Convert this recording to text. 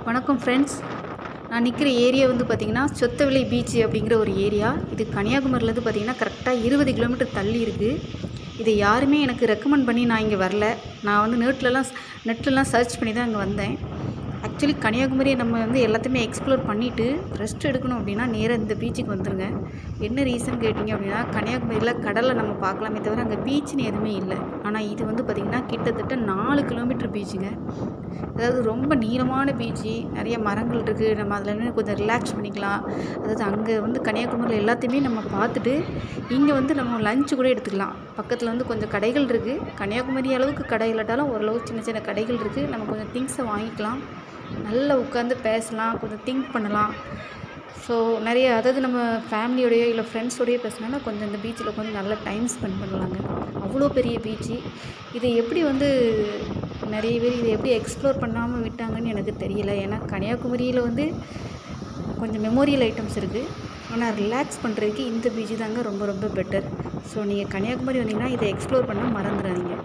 வணக்கம் ஃப்ரெண்ட்ஸ். நான் நிற்கிற ஏரியா வந்து பார்த்திங்கன்னா சொத்தவிளை பீச் அப்படிங்கிற ஒரு ஏரியா. இது கன்னியாகுமரியிலேருந்து பார்த்திங்கன்னா கரெக்டாக 20 கிலோமீட்டர் தள்ளி இருக்குது. இதை யாருமே எனக்கு ரெக்கமெண்ட் பண்ணி நான் இங்கே வரல. நான் வந்து நெட்லலாம் சர்ச் பண்ணி தான் இங்கே வந்தேன். ஆக்சுவலி கன்னியாகுமரியை நம்ம வந்து எல்லாத்தையுமே எக்ஸ்ப்ளோர் பண்ணிவிட்டு ரெஸ்ட் எடுக்கணும் அப்படின்னா நேராக இந்த பீச்சுக்கு வந்துடுங்க. என்ன ரீசன் கேட்டிங்க அப்படின்னா, கன்னியாகுமரியில் கடலை நம்ம பார்க்கலாமே தவிர அங்கே பீச்சுன்னு எதுவுமே இல்லை. ஆனால் இது வந்து பார்த்திங்கன்னா கிட்டத்தட்ட 4 கிலோமீட்டர் பீச்சுங்க. அதாவது ரொம்ப நீளமான பீச்சு, நிறைய மரங்கள் இருக்குது. நம்ம அதில் நின்று கொஞ்சம் ரிலாக்ஸ் பண்ணிக்கலாம். அதாவது அங்கே வந்து கன்னியாகுமரியில் எல்லாத்தையுமே நம்ம பார்த்துட்டு இங்கே வந்து நம்ம லஞ்சு கூட எடுத்துக்கலாம். பக்கத்தில் வந்து கொஞ்சம் கடைகள் இருக்குது. கன்னியாகுமரி அளவுக்கு கடை இல்லாட்டாலும் ஓரளவு சின்ன சின்ன கடைகள் இருக்குது. நம்ம கொஞ்சம் திங்ஸை வாங்கிக்கலாம், நல்லா உட்காந்து பேசலாம், கொஞ்சம் திங்க் பண்ணலாம். ஸோ நிறைய அதாவது நம்ம ஃபேமிலியோடையோ இல்லை ஃப்ரெண்ட்ஸோடையோ பேசினோன்னா கொஞ்சம் இந்த பீச்சில் கொஞ்சம் நல்லா டைம் ஸ்பெண்ட் பண்ணலாங்க. அவ்வளோ பெரிய பீச்சு. இதை எப்படி வந்து நிறைய பேர் இதை எப்படி எக்ஸ்ப்ளோர் பண்ணாமல் விட்டாங்கன்னு எனக்கு தெரியல. ஏன்னா கன்னியாகுமரியில் வந்து கொஞ்சம் மெமோரியல் ஐட்டம்ஸ் இருக்குது. ஆனால் ரிலாக்ஸ் பண்ணுறதுக்கு இந்த பீச்சு தாங்க ரொம்ப ரொம்ப பெட்டர். ஸோ நீங்கள் கன்னியாகுமரி வந்தீங்கன்னா இதை எக்ஸ்ப்ளோர் பண்ண மறந்துடாதீங்க.